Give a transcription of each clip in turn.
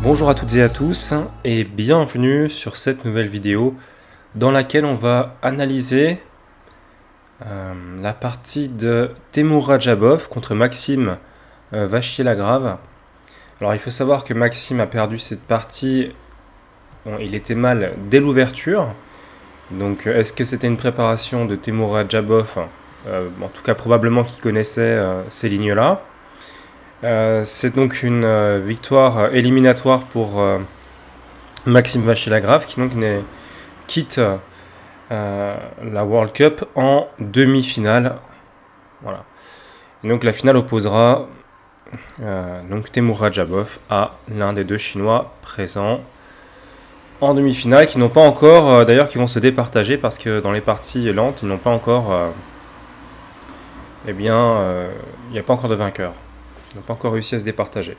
Bonjour à toutes et à tous et bienvenue sur cette nouvelle vidéo dans laquelle on va analyser la partie de Temur Radjabov contre Maxime Vachier-Lagrave. Alors il faut savoir que Maxime a perdu cette partie, bon, il était mal dès l'ouverture. Donc est-ce que c'était une préparation de Temur Radjabov? En tout cas probablement qu'il connaissait ces lignes-là. C'est donc une victoire éliminatoire pour Maxime Vachier-Lagrave qui donc quitte la World Cup en demi-finale. Voilà. Et donc la finale opposera donc Temur Radjabov à l'un des deux Chinois présents en demi-finale, qui n'ont pas encore, d'ailleurs qui vont se départager parce que dans les parties lentes, ils n'ont pas encore, il n'y a pas encore de vainqueur. Ils n'ont pas encore réussi à se départager.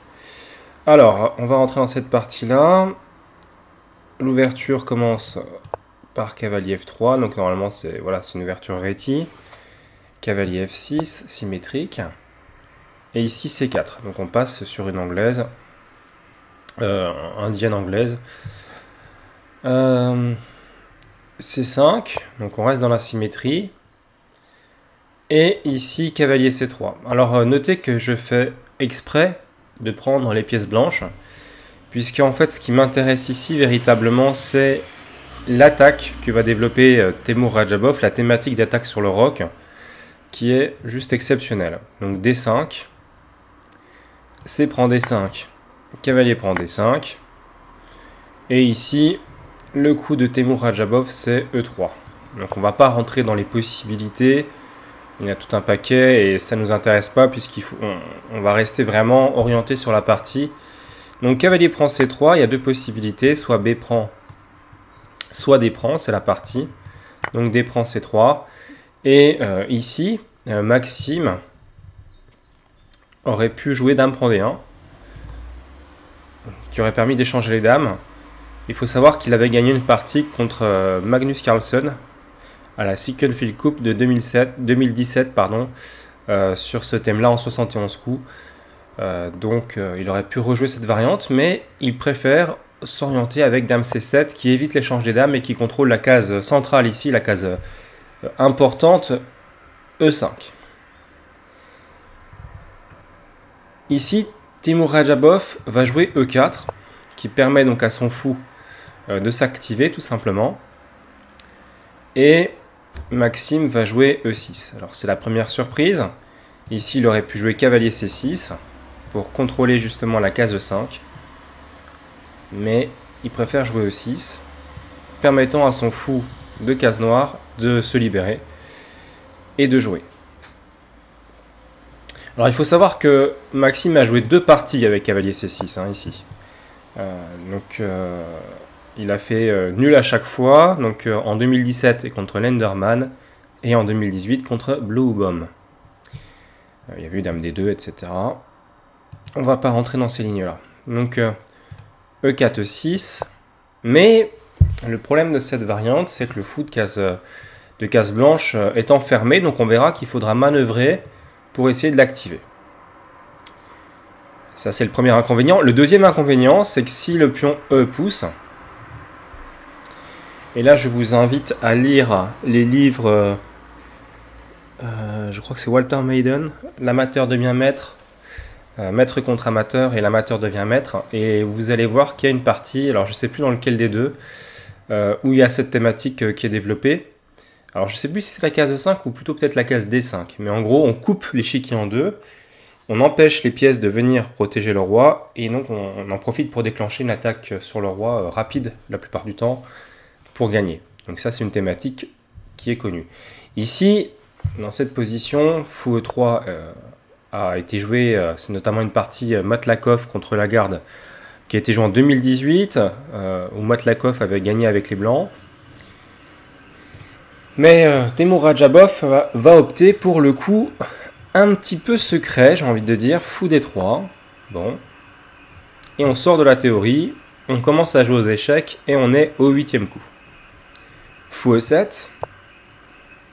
Alors, on va rentrer dans cette partie-là. L'ouverture commence par cavalier F3. Donc normalement, c'est une ouverture rétie. Cavalier F6, symétrique. Et ici, C4. Donc on passe sur une anglaise. Indienne anglaise. C5. Donc on reste dans la symétrie. Et ici, cavalier C3. Alors notez que je fais exprès de prendre les pièces blanches, puisque en fait ce qui m'intéresse ici véritablement c'est l'attaque que va développer Temur Radjabov, la thématique d'attaque sur le roc, qui est juste exceptionnelle. Donc D5, C prend D5, cavalier prend D5, et ici le coup de Temur Radjabov c'est E3. Donc on va pas rentrer dans les possibilités. Il y a tout un paquet et ça ne nous intéresse pas puisqu'on va rester vraiment orienté sur la partie. Donc cavalier prend C3, il y a deux possibilités, soit B prend, soit D prend, c'est la partie. Donc D prend C3. Et ici, Maxime aurait pu jouer Dame prend D1, qui aurait permis d'échanger les dames. Il faut savoir qu'il avait gagné une partie contre Magnus Carlsen à la Sickenfield Cup de 2017 sur ce thème-là en 71 coups. Donc il aurait pu rejouer cette variante, mais il préfère s'orienter avec Dame C7 qui évite l'échange des dames et qui contrôle la case centrale ici, la case importante E5. Ici, Temur Radjabov va jouer E4, qui permet donc à son fou de s'activer tout simplement. Et Maxime va jouer E6. Alors c'est la première surprise. Ici il aurait pu jouer cavalier C6 pour contrôler justement la case E5. Mais il préfère jouer E6, permettant à son fou de case noire de se libérer et de jouer. Alors il faut savoir que Maxime a joué deux parties avec cavalier C6 ici. Il a fait nul à chaque fois, donc en 2017 contre Lenderman et en 2018 contre Bluebaum. Il y a eu Dame D2, etc. On va pas rentrer dans ces lignes-là. Donc E4, E6. Mais le problème de cette variante, c'est que le fou de case blanche est enfermé, donc on verra qu'il faudra manœuvrer pour essayer de l'activer. Ça, c'est le premier inconvénient. Le deuxième inconvénient, c'est que si le pion E pousse, et là, je vous invite à lire les livres, je crois que c'est Walter Maiden, L'amateur devient maître, maître contre amateur et l'amateur devient maître. Et vous allez voir qu'il y a une partie, alors je ne sais plus dans lequel des deux, où il y a cette thématique qui est développée. Alors je ne sais plus si c'est la case 5 ou plutôt peut-être la case D5. Mais en gros, on coupe l'échiquier en deux, on empêche les pièces de venir protéger le roi, et donc on en profite pour déclencher une attaque sur le roi rapide la plupart du temps, pour gagner. Donc ça, c'est une thématique qui est connue. Ici, dans cette position, fou E3 a été joué, c'est notamment une partie Matlakov contre Lagarde, qui a été jouée en 2018, où Matlakov avait gagné avec les Blancs. Mais Temur Radjabov va opter pour le coup un petit peu secret, j'ai envie de dire, fou D3. Bon. Et on sort de la théorie, on commence à jouer aux échecs, et on est au 8e coup. Fou E7,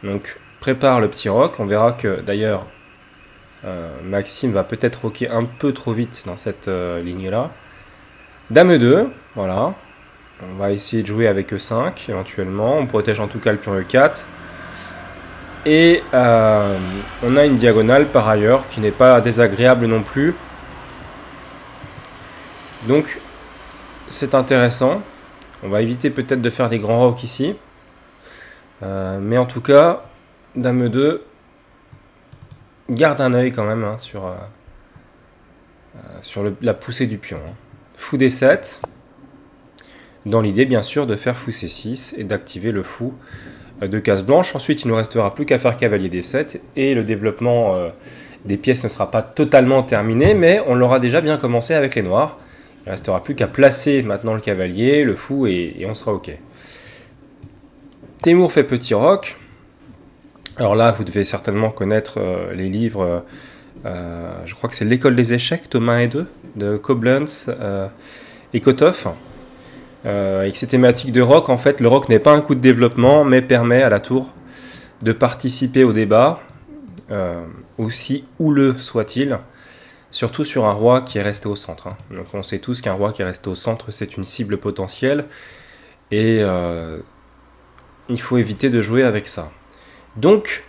donc prépare le petit roc. On verra que d'ailleurs Maxime va peut-être roquer un peu trop vite dans cette ligne-là. Dame E2, voilà. On va essayer de jouer avec E5 éventuellement. On protège en tout cas le pion E4. Et on a une diagonale par ailleurs qui n'est pas désagréable non plus. Donc c'est intéressant. On va éviter peut-être de faire des grands rocs ici. Mais en tout cas, Dame E2 garde un œil quand même hein, sur la poussée du pion. Hein. Fou D7. Dans l'idée bien sûr de faire Fou C6 et d'activer le fou de case blanche. Ensuite il ne nous restera plus qu'à faire cavalier D7 et le développement des pièces ne sera pas totalement terminé, mais on l'aura déjà bien commencé avec les noirs. Il ne restera plus qu'à placer maintenant le cavalier, le fou et on sera ok. Temur fait petit roc. Alors là vous devez certainement connaître les livres, je crois que c'est l'école des échecs, tome 1 et 2 de Koblenz et Kotov. Avec ces thématiques de rock, en fait, le rock n'est pas un coup de développement, mais permet à la tour de participer au débat, aussi houleux soit-il, surtout sur un roi qui est resté au centre. Hein. Donc on sait tous qu'un roi qui est resté au centre, c'est une cible potentielle, et il faut éviter de jouer avec ça. Donc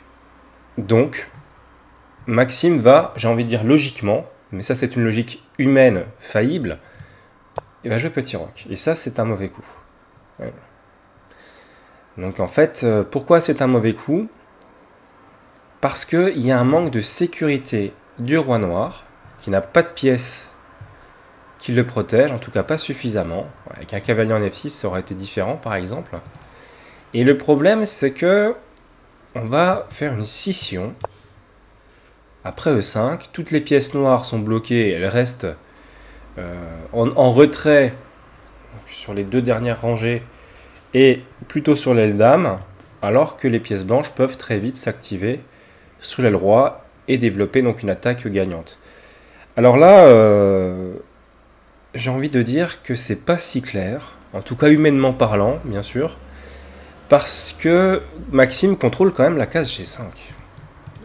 Maxime va, j'ai envie de dire logiquement, mais ça c'est une logique humaine faillible, il va jouer petit roc. Et ça, c'est un mauvais coup. Ouais. Donc en fait, pourquoi c'est un mauvais coup? Parce qu'il y a un manque de sécurité du roi noir, qui n'a pas de pièce qui le protège, en tout cas pas suffisamment. Avec un cavalier en F6, ça aurait été différent, par exemple. Et le problème, c'est que on va faire une scission. Après E5, toutes les pièces noires sont bloquées, elles restent en retrait sur les deux dernières rangées et plutôt sur l'aile dame, alors que les pièces blanches peuvent très vite s'activer sur l'aile roi et développer donc une attaque gagnante. Alors là, j'ai envie de dire que c'est pas si clair, en tout cas humainement parlant, bien sûr, parce que Maxime contrôle quand même la case G5.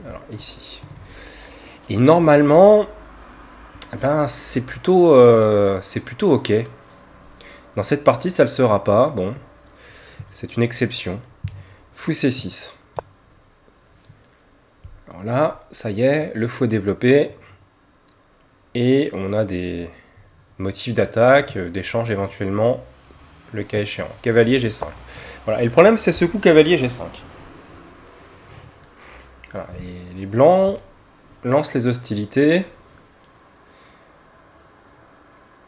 Alors ici. Et normalement, ben, c'est plutôt ok. Dans cette partie, ça ne le sera pas. Bon, c'est une exception. Fou C6. Alors là, ça y est, le fou est développé. Et on a des motifs d'attaque, d'échange éventuellement, le cas échéant. Cavalier G5. Voilà. Et le problème, c'est ce coup cavalier G5. Voilà. Et les blancs lancent les hostilités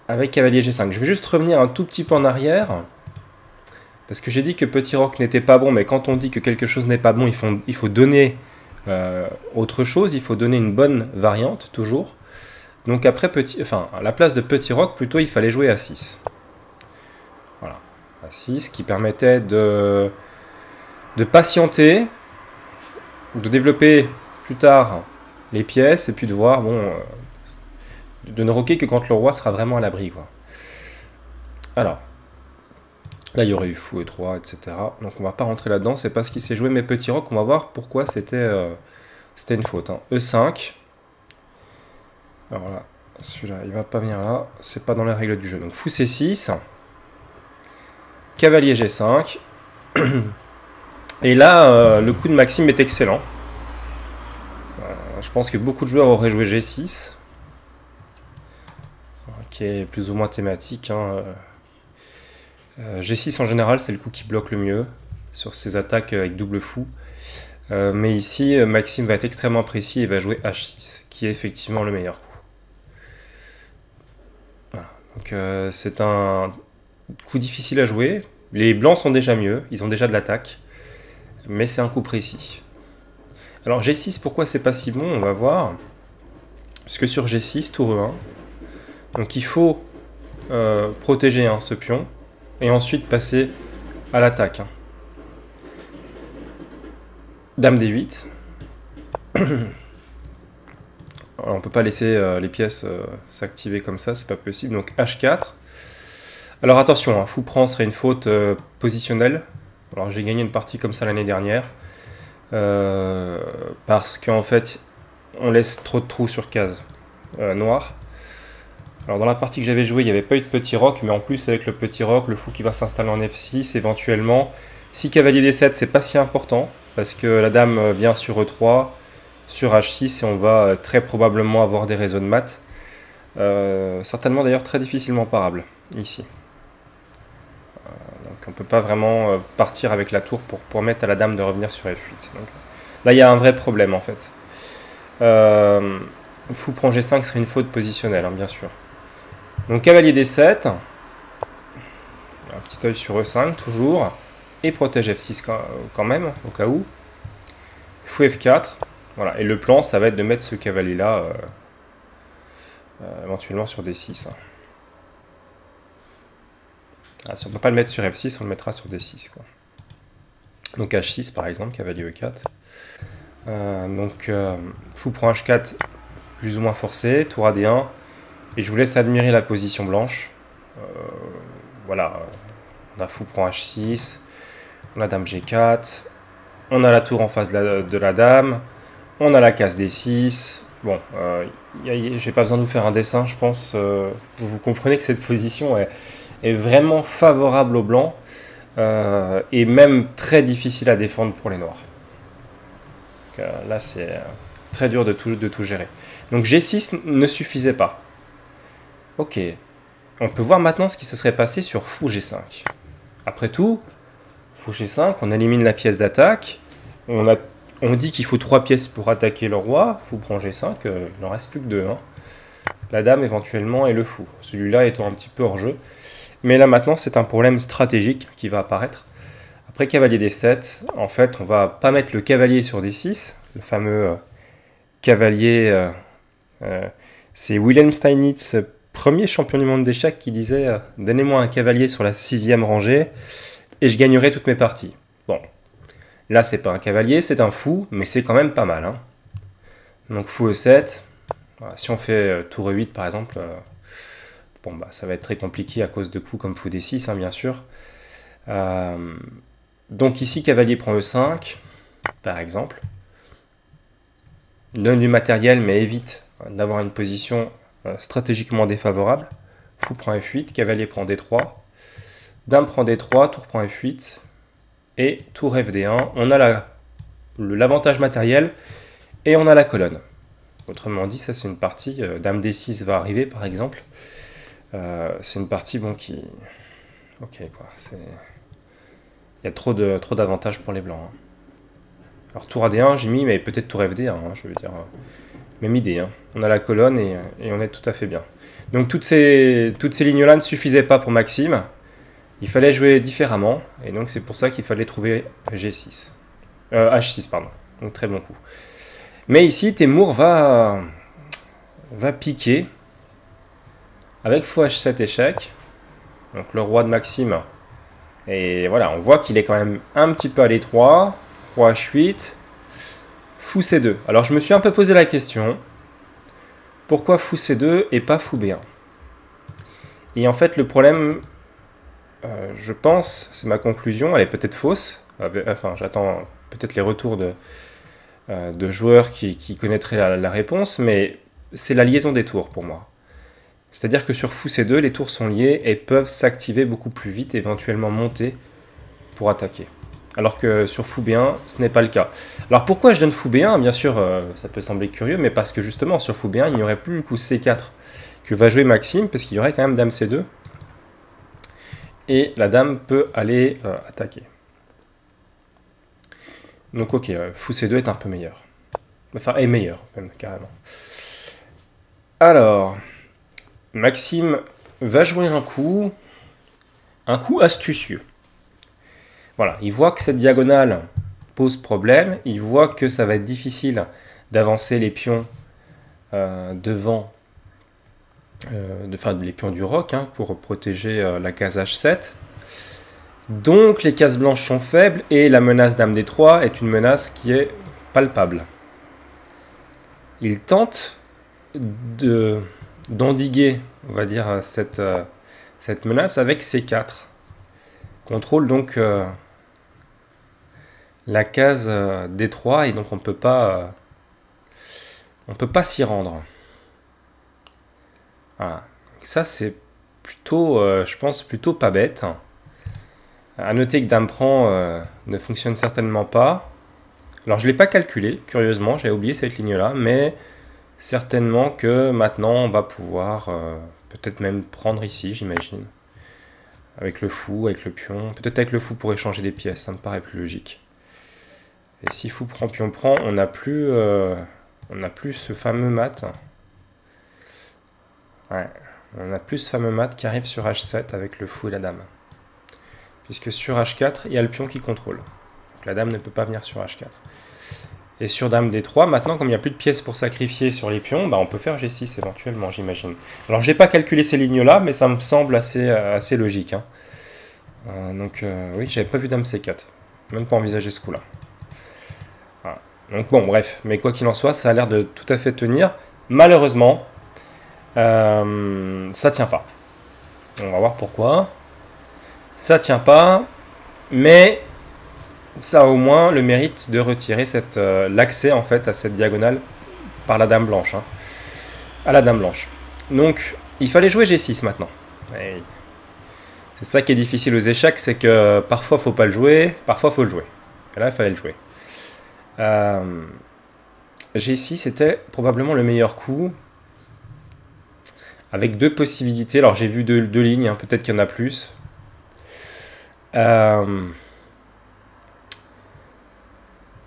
avec cavalier G5. Je vais juste revenir un tout petit peu en arrière, parce que j'ai dit que petit roc n'était pas bon, mais quand on dit que quelque chose n'est pas bon, il faut donner autre chose, il faut donner une bonne variante, toujours. Donc après, à la place de petit roc, plutôt, il fallait jouer A6. Voilà, A6, qui permettait de patienter, de développer plus tard les pièces, et puis de voir, bon... de ne roquer que quand le roi sera vraiment à l'abri, quoi. Alors, là, il y aurait eu fou E3, etc. Donc, on va pas rentrer là-dedans. C'est pas ce qui s'est joué, mais petit roc, on va voir pourquoi c'était une faute. Hein. E5. Alors là, celui-là, il va pas venir là. C'est pas dans les règles du jeu. Donc, fou C6. Cavalier G5. Et là, le coup de Maxime est excellent. Je pense que beaucoup de joueurs auraient joué G6. Qui est plus ou moins thématique. Hein. G6 en général, c'est le coup qui bloque le mieux sur ses attaques avec double fou. Mais ici, Maxime va être extrêmement précis et va jouer H6, qui est effectivement le meilleur coup. Voilà. Donc c'est un coup difficile à jouer. Les blancs sont déjà mieux, ils ont déjà de l'attaque, mais c'est un coup précis. Alors G6, pourquoi c'est pas si bon? On va voir. Parce que sur G6, tour E1, donc il faut protéger hein, ce pion et ensuite passer à l'attaque. Hein. Dame D8. Alors, on peut pas laisser les pièces s'activer comme ça, c'est pas possible. Donc H4. Alors attention, hein, fou prend serait une faute positionnelle. Alors j'ai gagné une partie comme ça l'année dernière. Parce qu'en fait, on laisse trop de trous sur case noire. Alors dans la partie que j'avais jouée, il n'y avait pas eu de petit roc, mais en plus avec le petit roc, le fou qui va s'installer en F6 éventuellement. Si cavalier D7, c'est pas si important, parce que la dame vient sur E3, sur H6, et on va très probablement avoir des réseaux de maths. Certainement d'ailleurs très difficilement parables, ici. Donc on ne peut pas vraiment partir avec la tour pour permettre à la dame de revenir sur F8. Donc, là il y a un vrai problème en fait. Fou prend G5 serait une faute positionnelle, hein, bien sûr. Donc cavalier D7, un petit œil sur E5 toujours, et protège F6 quand même, au cas où. Fou F4, voilà, et le plan ça va être de mettre ce cavalier là éventuellement sur D6. Ah, si on ne peut pas le mettre sur F6, on le mettra sur D6. Quoi. Donc H6 par exemple, cavalier E4. Fou prend H4, plus ou moins forcé, tour à D1. Et je vous laisse admirer la position blanche. Voilà, on a fou prend H6, on a dame G4, on a la tour en face de la dame, on a la case D6. Bon, j'ai pas besoin de vous faire un dessin, je pense. Vous comprenez que cette position est vraiment favorable aux blancs et même très difficile à défendre pour les noirs. Donc, là, c'est très dur de tout gérer. Donc G6 ne suffisait pas. Ok, on peut voir maintenant ce qui se serait passé sur fou G5. Après tout, fou G5, on élimine la pièce d'attaque. On dit qu'il faut 3 pièces pour attaquer le roi. Fou prend G5, il n'en reste plus que 2. Hein. La dame éventuellement et le fou. Celui-là étant un petit peu hors jeu. Mais là maintenant, c'est un problème stratégique qui va apparaître. Après cavalier D7, en fait, on va pas mettre le cavalier sur D6. Le fameux cavalier, c'est Wilhelm Steinitz, premier champion du monde d'échecs, qui disait « Donnez-moi un cavalier sur la 6e rangée et je gagnerai toutes mes parties. » Bon, là, c'est pas un cavalier, c'est un fou, mais c'est quand même pas mal. Hein. Donc fou E7. Voilà, si on fait tour E8, par exemple, bon, bah, ça va être très compliqué à cause de coups comme fou D6, hein, bien sûr. Donc ici, cavalier prend E5, par exemple. Donne du matériel, mais évite d'avoir une position stratégiquement défavorable. Fou prend F8, cavalier prend D3. Dame prend D3, tour prend F8. Et tour FD1. On a l'avantage matériel et on a la colonne. Autrement dit, ça c'est une partie, dame D6 va arriver par exemple. C'est une partie bon, qui... Ok, quoi. Il y a trop d'avantages pour les blancs. Hein. Alors tour AD1, j'ai mis, mais peut-être tour FD1, hein, je veux dire. Même idée. Hein. On a la colonne et on est tout à fait bien. Donc toutes ces lignes-là ne suffisaient pas pour Maxime. Il fallait jouer différemment. Et donc c'est pour ça qu'il fallait trouver G6. H6, pardon. Donc très bon coup. Mais ici, Temur va piquer avec fou H7 échec. Donc le roi de Maxime. Et voilà, on voit qu'il est quand même un petit peu à l'étroit. Roi H8. Fou C2. Alors je me suis un peu posé la question. Pourquoi fou C2 et pas fou B1? Et en fait, le problème, je pense, c'est ma conclusion, elle est peut-être fausse. Enfin, j'attends peut-être les retours de joueurs qui connaîtraient la réponse, mais c'est la liaison des tours pour moi. C'est-à-dire que sur fou C2, les tours sont liées et peuvent s'activer beaucoup plus vite, éventuellement monter pour attaquer. Alors que sur fou B1, ce n'est pas le cas. Alors pourquoi je donne fou B1? Bien sûr, ça peut sembler curieux, mais parce que justement, sur fou B1, il n'y aurait plus le coup C4 que va jouer Maxime, parce qu'il y aurait quand même dame C2. Et la dame peut aller attaquer. Donc ok, fou C2 est un peu meilleur. Enfin, est meilleur, même, carrément. Alors, Maxime va jouer un coup astucieux. Voilà, il voit que cette diagonale pose problème, il voit que ça va être difficile d'avancer les pions devant, les pions du roc hein, pour protéger la case H7. Donc les cases blanches sont faibles et la menace dame D3 est une menace qui est palpable. Il tente d'endiguer, on va dire, cette menace avec C4. Contrôle donc la case D3 et donc on peut pas s'y rendre. Voilà. ça, c'est plutôt, je pense, plutôt pas bête. À noter que dame prend ne fonctionne certainement pas. Alors, je ne l'ai pas calculé, curieusement, j'avais oublié cette ligne-là, mais certainement que maintenant, on va pouvoir peut-être même prendre ici, j'imagine. Avec le fou, avec le pion. Peut-être avec le fou pour échanger des pièces, ça me paraît plus logique. Et si fou prend, pion prend, on n'a plus ce fameux mat. Ouais, on n'a plus ce fameux mat qui arrive sur H7 avec le fou et la dame. Puisque sur H4, il y a le pion qui contrôle. Donc la dame ne peut pas venir sur H4. Et sur dame D3, maintenant, comme il n'y a plus de pièces pour sacrifier sur les pions, bah, on peut faire G6 éventuellement, j'imagine. Alors, j'ai pas calculé ces lignes-là, mais ça me semble assez logique. Hein. Oui, j'avais pas vu dame C4. Même pas envisagé ce coup-là. Voilà. Donc bon, bref. Mais quoi qu'il en soit, ça a l'air de tout à fait tenir. Malheureusement, ça tient pas. On va voir pourquoi. Ça tient pas, mais ça a au moins le mérite de retirer l'accès en fait à cette diagonale par la dame blanche. Hein, à la dame blanche. Donc, il fallait jouer G6 maintenant. C'est ça qui est difficile aux échecs, c'est que parfois il faut pas le jouer, parfois il faut le jouer. Et là, il fallait le jouer. G6 était probablement le meilleur coup. Avec deux possibilités. Alors, j'ai vu deux lignes, hein, peut-être qu'il y en a plus.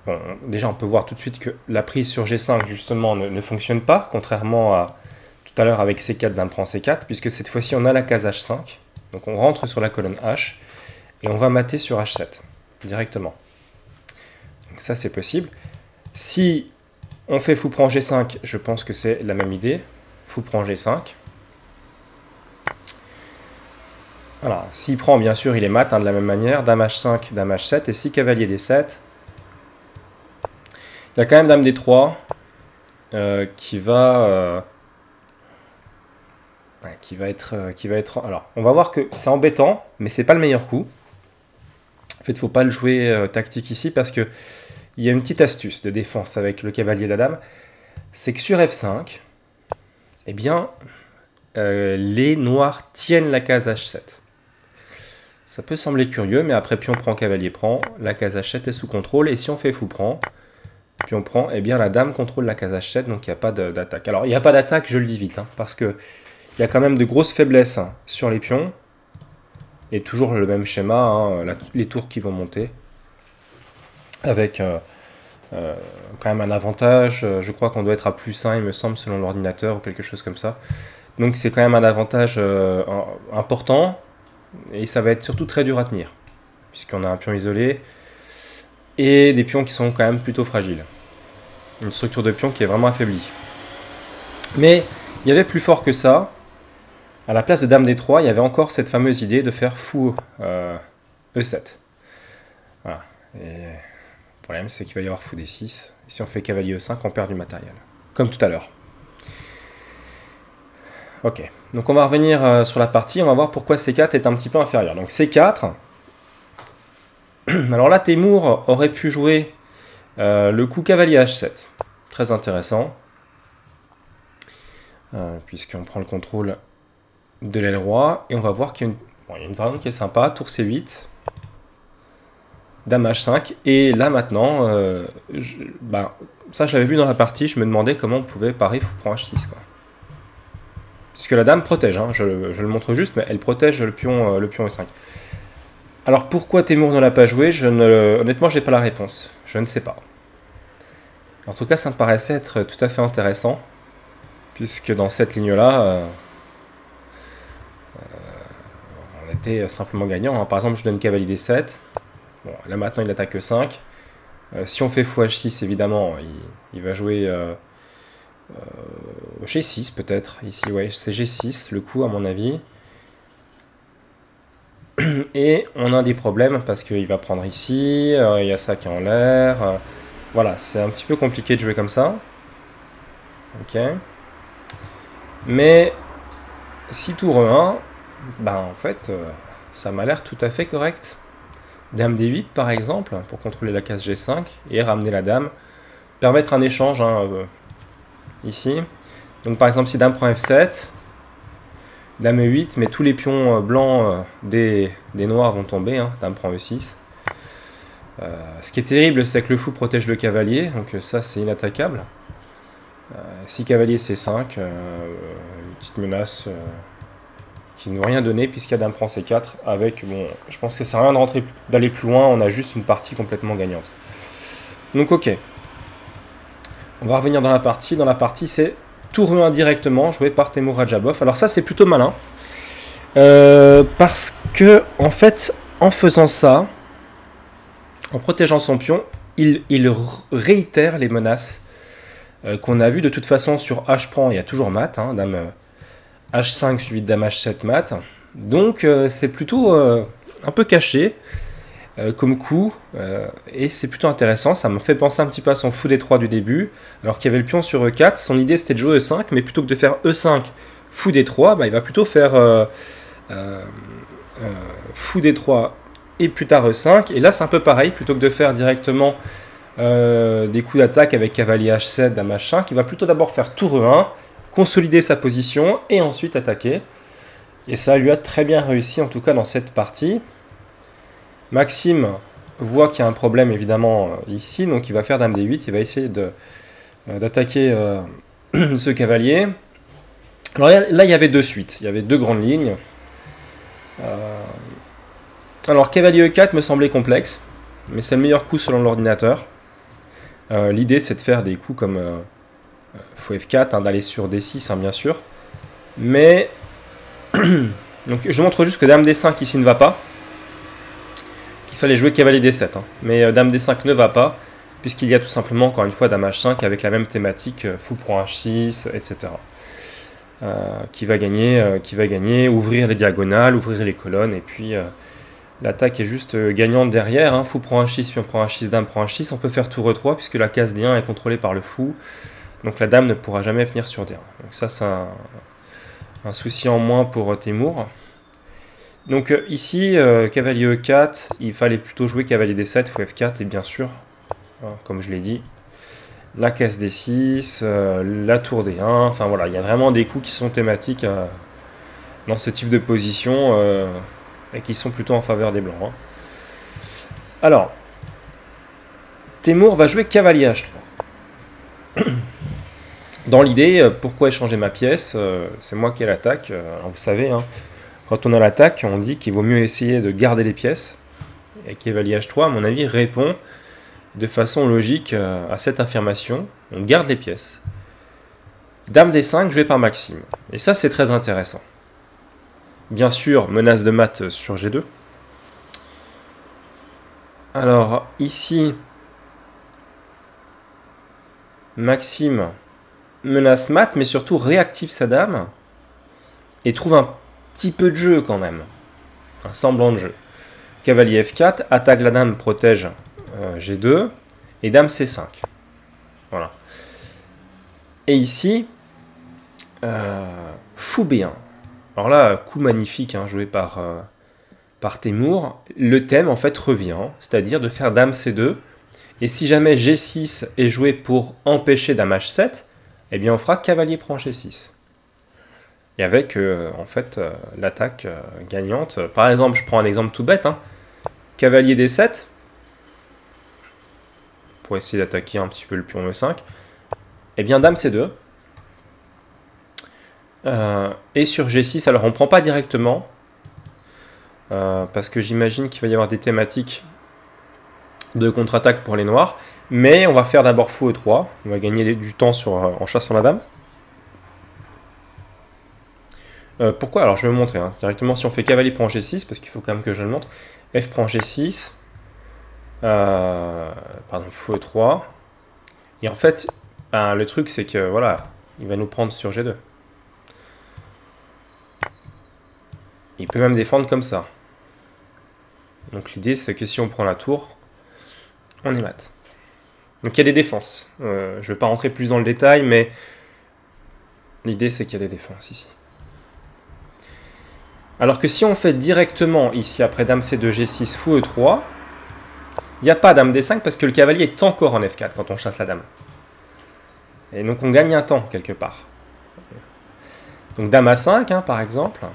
Bon, déjà, on peut voir tout de suite que la prise sur G5, justement, ne fonctionne pas, contrairement à tout à l'heure avec C4, dame prend C4, puisque cette fois-ci, on a la case H5. Donc, on rentre sur la colonne H, et on va mater sur H7, directement. Donc, ça, c'est possible. Si on fait fou prend G5, je pense que c'est la même idée. Fou prend G5. Voilà, s'il prend, bien sûr, il est mat, hein, de la même manière. Dame H5, dame H7, et si cavalier D7... Il y a quand même dame D3 qui va être... Alors, on va voir que c'est embêtant, mais c'est pas le meilleur coup. En fait, il ne faut pas le jouer tactique ici parce que il y a une petite astuce de défense avec le cavalier et la dame. C'est que sur F5, eh bien, les noirs tiennent la case H7. Ça peut sembler curieux, mais après pion prend, cavalier prend, la case H7 est sous contrôle, et si on fait fou prend, puis on prend, eh bien la dame contrôle la case H7, donc il n'y a pas d'attaque. Alors il n'y a pas d'attaque, je le dis vite, hein, parce qu'il y a quand même de grosses faiblesses hein, sur les pions, et toujours le même schéma, hein, les tours qui vont monter, avec quand même un avantage, je crois qu'on doit être à +1, il me semble, selon l'ordinateur, ou quelque chose comme ça. Donc c'est quand même un avantage important, et ça va être surtout très dur à tenir, puisqu'on a un pion isolé, et des pions qui sont quand même plutôt fragiles. Une structure de pion qui est vraiment affaiblie. Mais il y avait plus fort que ça. À la place de dame D3, il y avait encore cette fameuse idée de faire fou E7. Voilà. Et le problème, c'est qu'il va y avoir fou D6. Et si on fait cavalier E5, on perd du matériel. Comme tout à l'heure. Ok. Donc on va revenir sur la partie. On va voir pourquoi C4 est un petit peu inférieur. Donc C4... Alors là, Temur aurait pu jouer le coup cavalier H7. Très intéressant. Puisqu'on prend le contrôle de l'aile roi. Et on va voir qu'il y a une variante qui est sympa. Tour C8. Dame H5. Et là maintenant, ça je l'avais vu dans la partie. Je me demandais comment on pouvait parer fou prend H6. Quoi. Puisque la dame protège. Hein, je le montre juste, mais elle protège le pion E5. Alors pourquoi Temur ne l'a pas joué, honnêtement je n'ai pas la réponse, je ne sais pas. En tout cas ça me paraissait être tout à fait intéressant, puisque dans cette ligne-là, on était simplement gagnant. Hein. Par exemple je donne cavalier D7, bon, là maintenant il attaque E5, si on fait fou H6 évidemment il va jouer G6 peut-être, ici ouais c'est G6 le coup à mon avis. Et on a des problèmes parce qu'il va prendre ici, il y a ça qui est en l'air. Voilà, c'est un petit peu compliqué de jouer comme ça. Ok. Mais si tour E1, en fait, ça m'a l'air tout à fait correct. Dame D8 par exemple, pour contrôler la case G5 et ramener la dame. Permettre un échange ici. Donc par exemple si dame prend F7, Dame E8, mais tous les pions blancs des noirs vont tomber. Hein. Dame prend E6. Ce qui est terrible, c'est que le fou protège le cavalier, donc ça c'est inattaquable. Si cavalier C5, une petite menace qui ne veut rien donner puisqu'il y a dame prend C4 avec, bon, je pense que ça sert à rien d'aller plus loin, on a juste une partie complètement gagnante. Donc ok, on va revenir dans la partie. Dans la partie c'est tour E1 directement, joué par Teimour Radjabov. Alors ça c'est plutôt malin, parce que en fait, en faisant ça, en protégeant son pion, il réitère les menaces qu'on a vues. De toute façon, sur H prend, il y a toujours mat, hein, dame H5 suivi de dame H7 mat. Donc c'est plutôt un peu caché comme coup, et c'est plutôt intéressant. Ça me fait penser un petit peu à son fou D3 du début, alors qu'il y avait le pion sur E4. Son idée c'était de jouer E5, mais plutôt que de faire E5 fou D3, bah, il va plutôt faire fou D3 et plus tard E5. Et là c'est un peu pareil, plutôt que de faire directement des coups d'attaque avec cavalier H7, dame H5, il va plutôt d'abord faire tour E1, consolider sa position et ensuite attaquer. Et ça lui a très bien réussi, en tout cas dans cette partie. Maxime voit qu'il y a un problème évidemment ici, donc il va faire dame D8, il va essayer d'attaquer ce cavalier. Alors là il y avait deux suites, il y avait deux grandes lignes. Alors cavalier E4 me semblait complexe, mais c'est le meilleur coup selon l'ordinateur. L'idée c'est de faire des coups comme fou F4, hein, d'aller sur D6 hein, bien sûr. Mais donc je montre juste que dame D5 ici ne va pas. Il fallait jouer cavalier D7, hein. Mais dame D5 ne va pas, puisqu'il y a tout simplement, encore une fois, dame H5 avec la même thématique, fou prend H6, etc. Qui va gagner, ouvrir les diagonales, ouvrir les colonnes, et puis l'attaque est juste gagnante derrière, hein. Fou prend H6, puis on prend H6, dame prend H6, on peut faire tour E3, puisque la case D1 est contrôlée par le fou, donc la dame ne pourra jamais venir sur D1. Donc ça, c'est un souci en moins pour Teimour. Donc ici, cavalier E4, il fallait plutôt jouer cavalier D7, fou F4, et bien sûr, comme je l'ai dit, la case D6, la tour D1, enfin voilà, il y a vraiment des coups qui sont thématiques dans ce type de position, et qui sont plutôt en faveur des blancs. Hein. Alors, Teimour va jouer cavalier H3. Dans l'idée, pourquoi échanger ma pièce? C'est moi qui ai l'attaque, vous savez, hein. Quand on a l'attaque, on dit qu'il vaut mieux essayer de garder les pièces. Et cavalier H3, à mon avis, répond de façon logique à cette affirmation. On garde les pièces. Dame D5 jouée par Maxime. Et ça, c'est très intéressant. Bien sûr, menace de mat sur G2. Alors, ici, Maxime menace mat, mais surtout réactive sa dame et trouve un petit peu de jeu quand même, un semblant de jeu. Cavalier F4, attaque la dame, protège G2, et dame C5. Voilà. Et ici, fou B1. Alors là, coup magnifique, hein, joué par Teimour. Le thème en fait revient, c'est-à-dire de faire dame C2, et si jamais G6 est joué pour empêcher dame H7, eh bien on fera cavalier prend G6. Et avec, en fait, l'attaque gagnante. Par exemple, je prends un exemple tout bête. Hein. Cavalier D7. Pour essayer d'attaquer un petit peu le pion E5. Et bien, dame C2. Et sur G6, alors on ne prend pas directement. Parce que j'imagine qu'il va y avoir des thématiques de contre-attaque pour les noirs. Mais on va faire d'abord fou E3. On va gagner du temps en chassant la dame. Pourquoi? Alors je vais vous montrer hein. Directement si on fait cavalier prend G6, parce qu'il faut quand même que je le montre. F prend G6, pardon, fou E3. Et en fait, ben, le truc c'est que voilà, il va nous prendre sur G2. Il peut même défendre comme ça. Donc l'idée c'est que si on prend la tour, on est mat. Donc il y a des défenses. Je ne vais pas rentrer plus dans le détail, mais l'idée c'est qu'il y a des défenses ici. Alors que si on fait directement ici après dame C2, G6, fou E3, il n'y a pas dame D5 parce que le cavalier est encore en F4 quand on chasse la dame. Et donc on gagne un temps quelque part. Donc dame A5, hein, par exemple.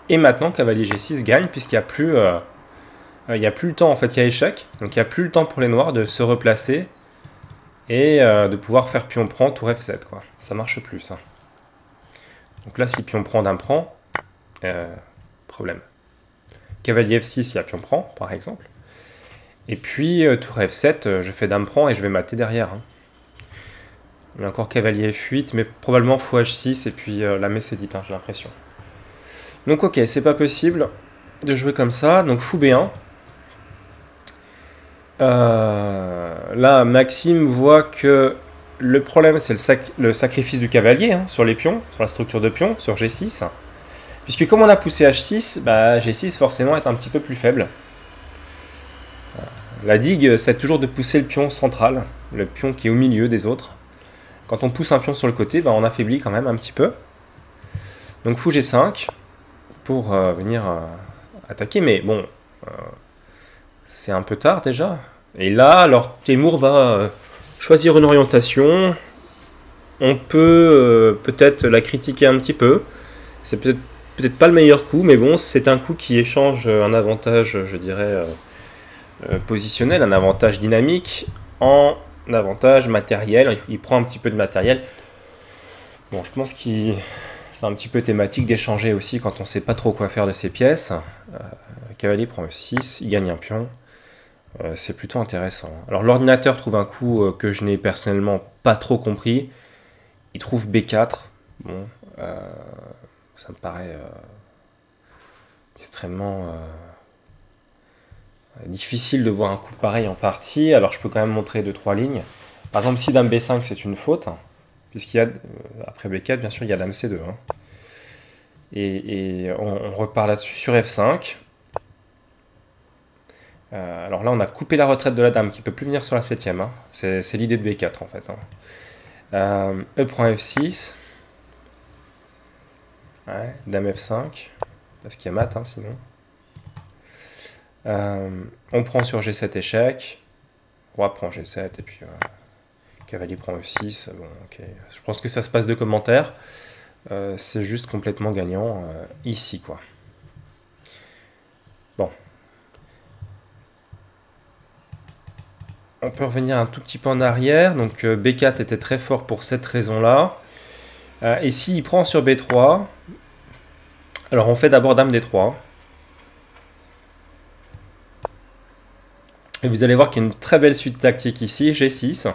Et maintenant, cavalier G6 gagne, puisqu'il n'y a plus... il n'y a plus le temps, en fait, il y a échec. Donc il n'y a plus le temps pour les noirs de se replacer et de pouvoir faire pion prend, tour F7, quoi. Ça marche plus, ça. Donc là, si pion prend, dame prend, problème. Cavalier F6, il y a pion prend, par exemple. Et puis, tour F7, je fais dame prend et je vais mater derrière. Hein. Il y a encore cavalier F8, mais probablement fou H6, et puis la messe est dite, hein, j'ai l'impression. Donc ok, c'est pas possible de jouer comme ça. Donc fou B1. Là, Maxime voit que le problème, c'est le sacrifice du cavalier hein, sur les pions, sur la structure de pions, sur G6. Puisque comme on a poussé H6, bah, G6 forcément est un petit peu plus faible. La digue, c'est toujours de pousser le pion central, le pion qui est au milieu des autres. Quand on pousse un pion sur le côté, bah, on affaiblit quand même un petit peu. Donc fou G5 pour venir attaquer, mais bon, c'est un peu tard déjà. Et là, alors Temur va choisir une orientation. On peut peut-être la critiquer un petit peu. C'est peut-être pas le meilleur coup, mais bon, c'est un coup qui échange un avantage, je dirais, positionnel, un avantage dynamique en avantage matériel. Il prend un petit peu de matériel. Bon, je pense que c'est un petit peu thématique d'échanger aussi quand on ne sait pas trop quoi faire de ses pièces. Cavalier prend E6, il gagne un pion. C'est plutôt intéressant. Alors l'ordinateur trouve un coup que je n'ai personnellement pas trop compris. Il trouve B4. Bon, ça me paraît extrêmement difficile de voir un coup pareil en partie. Alors je peux quand même montrer 2-3 lignes. Par exemple, si dame B5 c'est une faute, puisqu'il y a, après B4 bien sûr il y a dame C2. Hein. Et on repart là-dessus sur F5. Alors là on a coupé la retraite de la dame qui ne peut plus venir sur la 7ème. Hein. C'est l'idée de B4 en fait. Hein. E prend F6. Ouais, dame F5. Parce qu'il y a mat hein, sinon. On prend sur G7 échec. Roi prend G7 et puis cavalier prend E6. Bon, ok. Je pense que ça se passe de commentaires. C'est juste complètement gagnant ici quoi. Bon. On peut revenir un tout petit peu en arrière. Donc B4 était très fort pour cette raison-là. Et s'il prend sur B3, alors on fait d'abord dame D3. Et vous allez voir qu'il y a une très belle suite tactique ici. G6.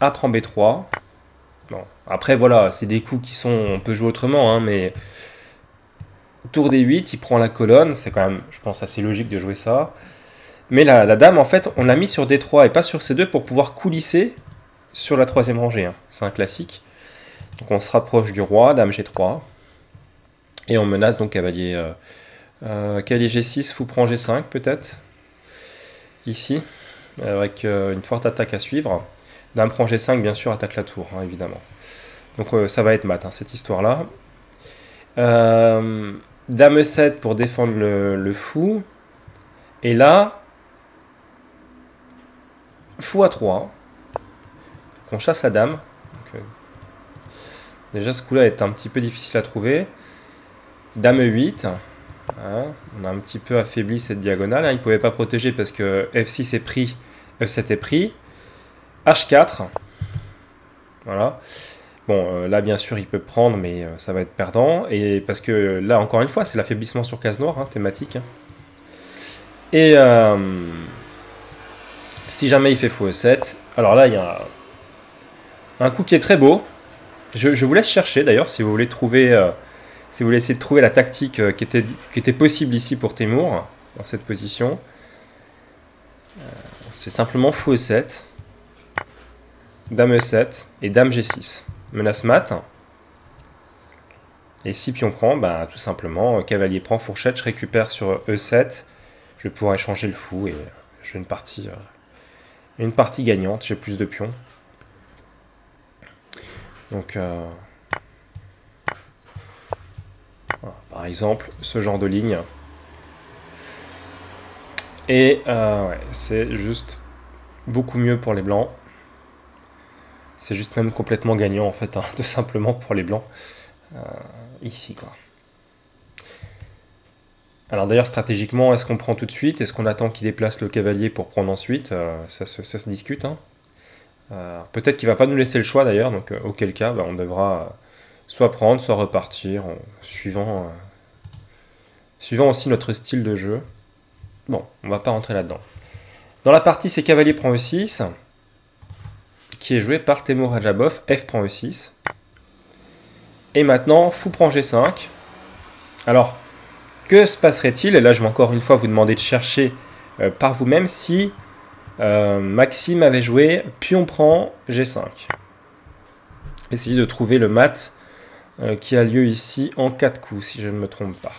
A prend B3. Bon. Après voilà, c'est des coups qui sont... On peut jouer autrement, hein, mais... Tour D8, il prend la colonne. C'est quand même, je pense, assez logique de jouer ça. Mais la dame, en fait, on l'a mis sur D3 et pas sur C2 pour pouvoir coulisser sur la 3e rangée. Hein. C'est un classique. Donc on se rapproche du roi, dame G3. Et on menace donc cavalier... cavalier G6, fou prend G5 peut-être. Ici. Avec une forte attaque à suivre. Dame prend G5, bien sûr, attaque la tour, hein, évidemment. Donc ça va être mat, hein, cette histoire-là. Dame E7 pour défendre le fou. Et là... Fou à 3. On chasse la dame. Donc, déjà ce coup-là est un petit peu difficile à trouver. Dame E8. Hein, on a un petit peu affaibli cette diagonale. Hein, il ne pouvait pas protéger parce que F6 est pris, F7 est pris. H4. Voilà. Bon, là bien sûr il peut prendre, mais ça va être perdant. Et parce que là encore une fois, c'est l'affaiblissement sur case noire, hein, thématique. Hein. Et si jamais il fait fou E7, alors là il y a un coup qui est très beau. Je vous laisse chercher d'ailleurs si vous voulez trouver, si vous voulez essayer de trouver la tactique qui était possible ici pour Temur dans cette position. C'est simplement fou E7, dame E7 et dame G6. Menace mat. Et si pion prend, bah, tout simplement cavalier prend fourchette, je récupère sur E7. Je vais pouvoir échanger le fou et j'ai une partie gagnante, j'ai plus de pions. Donc, voilà, par exemple, ce genre de ligne. Et ouais, c'est juste beaucoup mieux pour les blancs. C'est juste même complètement gagnant en fait, hein, tout simplement pour les blancs. Ici quoi. Alors d'ailleurs stratégiquement, est-ce qu'on prend tout de suite? Est-ce qu'on attend qu'il déplace le cavalier pour prendre ensuite? Ça se discute. Hein. Peut-être qu'il ne va pas nous laisser le choix d'ailleurs, donc auquel cas on devra soit prendre, soit repartir, suivant aussi notre style de jeu. Bon, on ne va pas rentrer là-dedans. Dans la partie, c'est cavalier prend E6, qui est joué par Temur Radjabov, F prend E6. Et maintenant, fou prend G5. Alors, que se passerait-il? Et là, je vais encore une fois vous demander de chercher par vous-même si Maxime avait joué pion prend G5. Essayez de trouver le mat qui a lieu ici en 4 coups, si je ne me trompe pas.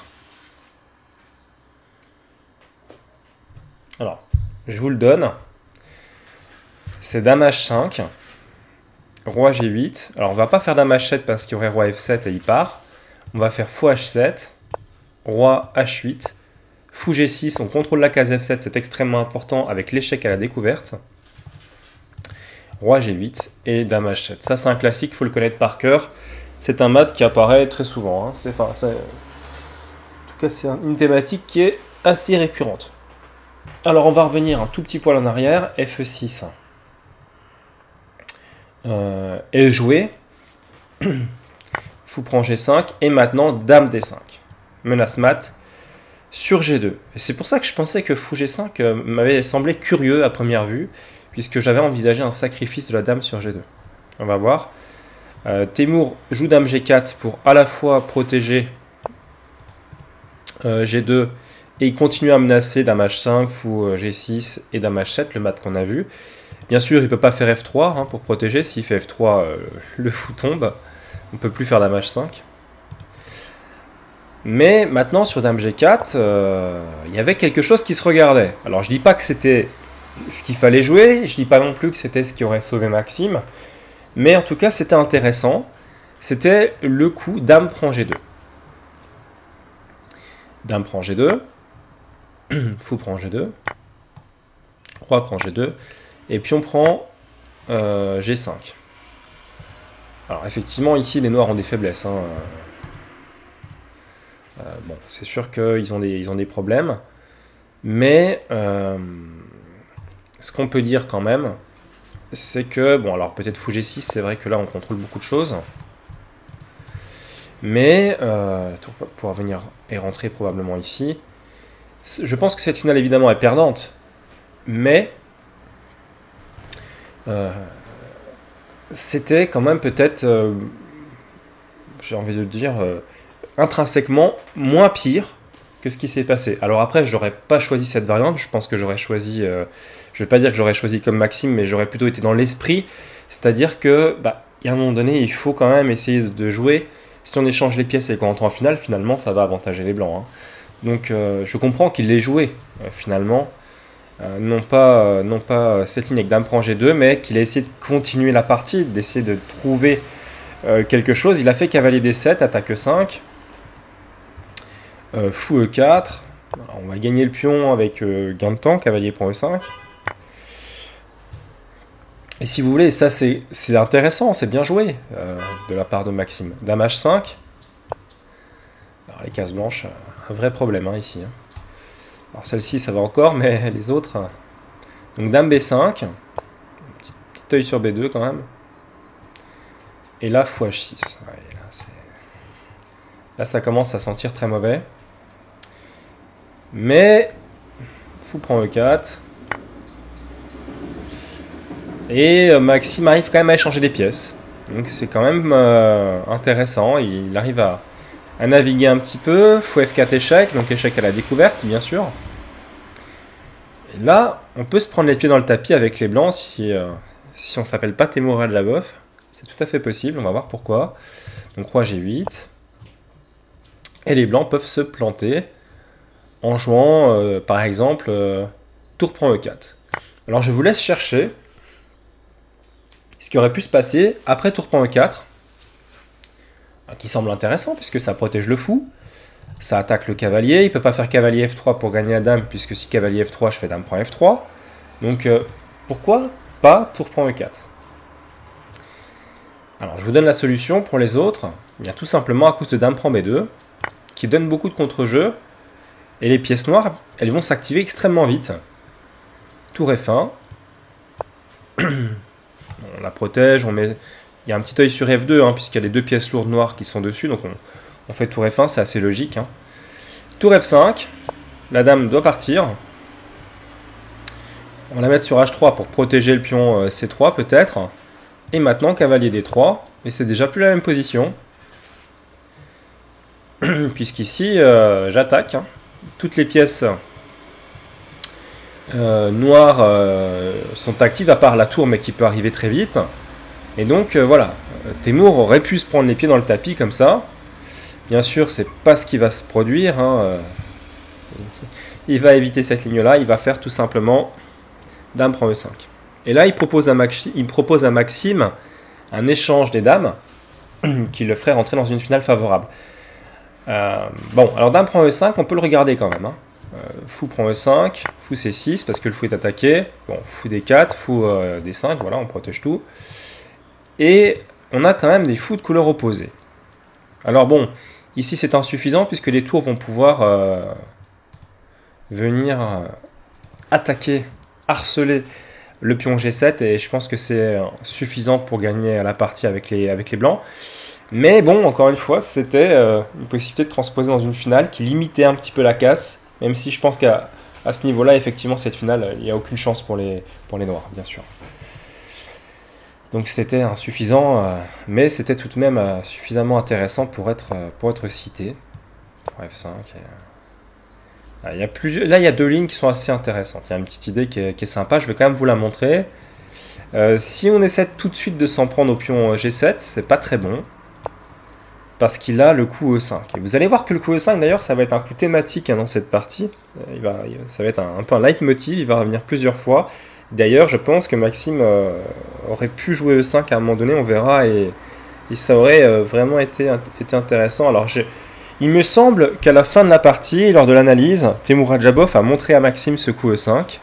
Alors, je vous le donne. C'est Dame H5, Roi G8. Alors, on va pas faire Dame H7 parce qu'il y aurait Roi F7 et il part. On va faire Fou H7, Roi H8, Fou G6. On contrôle la case F7, c'est extrêmement important avec l'échec à la découverte. Roi G8 et Dame H7. Ça, c'est un classique, il faut le connaître par cœur. C'est un mat qui apparaît très souvent. Hein. En tout cas, c'est une thématique qui est assez récurrente. Alors, on va revenir un tout petit poil en arrière. Fe6 est joué. Fou prend G5. Et maintenant, Dame D5. Menace mat sur G2. Et c'est pour ça que je pensais que Fou G5 m'avait semblé curieux à première vue, puisque j'avais envisagé un sacrifice de la Dame sur G2. On va voir. Temur joue Dame G4 pour à la fois protéger G2 et il continue à menacer Dame H5, Fou G6 et Dame H7, le mat qu'on a vu. Bien sûr, il ne peut pas faire F3 hein, pour protéger. S'il fait F3, le fou tombe. On ne peut plus faire Dame H5. Mais maintenant, sur Dame G4, il y avait quelque chose qui se regardait. Alors, je ne dis pas que c'était ce qu'il fallait jouer. Je ne dis pas non plus que c'était ce qui aurait sauvé Maxime. Mais en tout cas, c'était intéressant. C'était le coup Dame prend G2. Dame prend G2. Fou prend G2. Roi prend G2. Et puis on prend G5. Alors effectivement, ici, les noirs ont des faiblesses. Hein. Bon, c'est sûr qu'ils ont des problèmes. Mais ce qu'on peut dire quand même, c'est que, bon, alors peut-être Fou G6, c'est vrai que là, on contrôle beaucoup de choses. Mais, la tour va pouvoir venir et rentrer probablement ici. Je pense que cette finale, évidemment, est perdante. Mais, c'était quand même peut-être, j'ai envie de le dire, intrinsèquement moins pire que ce qui s'est passé. Alors après, j'aurais pas choisi cette variante. Je pense que j'aurais choisi... je vais pas dire que j'aurais choisi comme Maxime, mais j'aurais plutôt été dans l'esprit. C'est-à-dire que, à un moment donné, il faut quand même essayer de jouer. Si on échange les pièces et qu'on rentre en finale, finalement, ça va avantager les blancs. Hein. Donc, je comprends qu'il l'ait joué, finalement. Non pas cette ligne avec Dame prend G2, mais qu'il a essayé de continuer la partie, d'essayer de trouver quelque chose. Il a fait cavalier D7, attaque E5. Fou E4. Alors, on va gagner le pion avec gain de temps, cavalier prend E5. Et si vous voulez, ça c'est intéressant, c'est bien joué de la part de Maxime. Dame H5. Alors les cases blanches, un vrai problème hein, ici. Hein. Alors celle-ci ça va encore, mais les autres... Donc Dame B5. Petit œil sur B2 quand même. Et là, Fou H6. Ouais, là ça commence à sentir très mauvais. Mais, Fou prend E4. Et Maxime arrive quand même à échanger des pièces. Donc c'est quand même intéressant. Il arrive à naviguer un petit peu. Fou F4 échec, donc échec à la découverte, bien sûr. Et là, on peut se prendre les pieds dans le tapis avec les blancs si on ne s'appelle pas Temur Radjabov. C'est tout à fait possible, on va voir pourquoi. Donc Roi G8. Et les blancs peuvent se planter en jouant, par exemple, tour prend E4. Alors je vous laisse chercher ce qui aurait pu se passer après tour prend E4, qui semble intéressant puisque ça protège le fou, ça attaque le cavalier, il ne peut pas faire cavalier F3 pour gagner la dame, puisque si cavalier F3, je fais dame prend F3. Donc pourquoi pas tour prend E4? Alors, je vous donne la solution pour les autres. Eh bien, tout simplement à cause de Dame prend B2, qui donne beaucoup de contre-jeu. Et les pièces noires, elles vont s'activer extrêmement vite. Tour F1. On la protège, on met... Il y a un petit œil sur F2, hein, puisqu'il y a les 2 pièces lourdes noires qui sont dessus. Donc on fait Tour F1, c'est assez logique. Hein. Tour F5. La dame doit partir. On va la mettre sur H3 pour protéger le pion C3 peut-être. Et maintenant, cavalier D3. Et c'est déjà plus la même position. Puisqu'ici, j'attaque. Hein. Toutes les pièces noires sont actives, à part la tour, mais qui peut arriver très vite. Et donc, voilà. Temur aurait pu se prendre les pieds dans le tapis comme ça. Bien sûr, c'est pas ce qui va se produire. Hein. Il va éviter cette ligne-là. Il va faire tout simplement Dame prend E5. Et là, il propose à Maxime un échange des dames qui le ferait rentrer dans une finale favorable. Bon, alors Dame prend E5, on peut le regarder quand même. Hein. Fou prend E5, Fou C6 parce que le fou est attaqué. Bon, Fou D4, Fou D5, voilà, on protège tout. Et on a quand même des fous de couleur opposée. Alors bon, ici c'est insuffisant puisque les tours vont pouvoir venir attaquer, harceler le pion G7 et je pense que c'est suffisant pour gagner la partie avec les blancs. Mais bon, encore une fois, c'était une possibilité de transposer dans une finale qui limitait un petit peu la casse, même si je pense qu'à ce niveau-là, effectivement, cette finale, il n'y a aucune chance pour les noirs, bien sûr. Donc c'était insuffisant, mais c'était tout de même suffisamment intéressant pour être cité. Pour F5. Là, il y a 2 lignes qui sont assez intéressantes. Il y a une petite idée qui est sympa, je vais quand même vous la montrer. Si on essaie tout de suite de s'en prendre au pion G7, c'est pas très bon. Parce qu'il a le coup E5. Et vous allez voir que le coup E5, d'ailleurs, ça va être un coup thématique hein, dans cette partie. Ça va être un peu un leitmotiv, il va revenir plusieurs fois. D'ailleurs, je pense que Maxime aurait pu jouer E5 à un moment donné, on verra, et ça aurait vraiment été intéressant. Alors, il me semble qu'à la fin de la partie, lors de l'analyse, Temur Radjabov a montré à Maxime ce coup E5.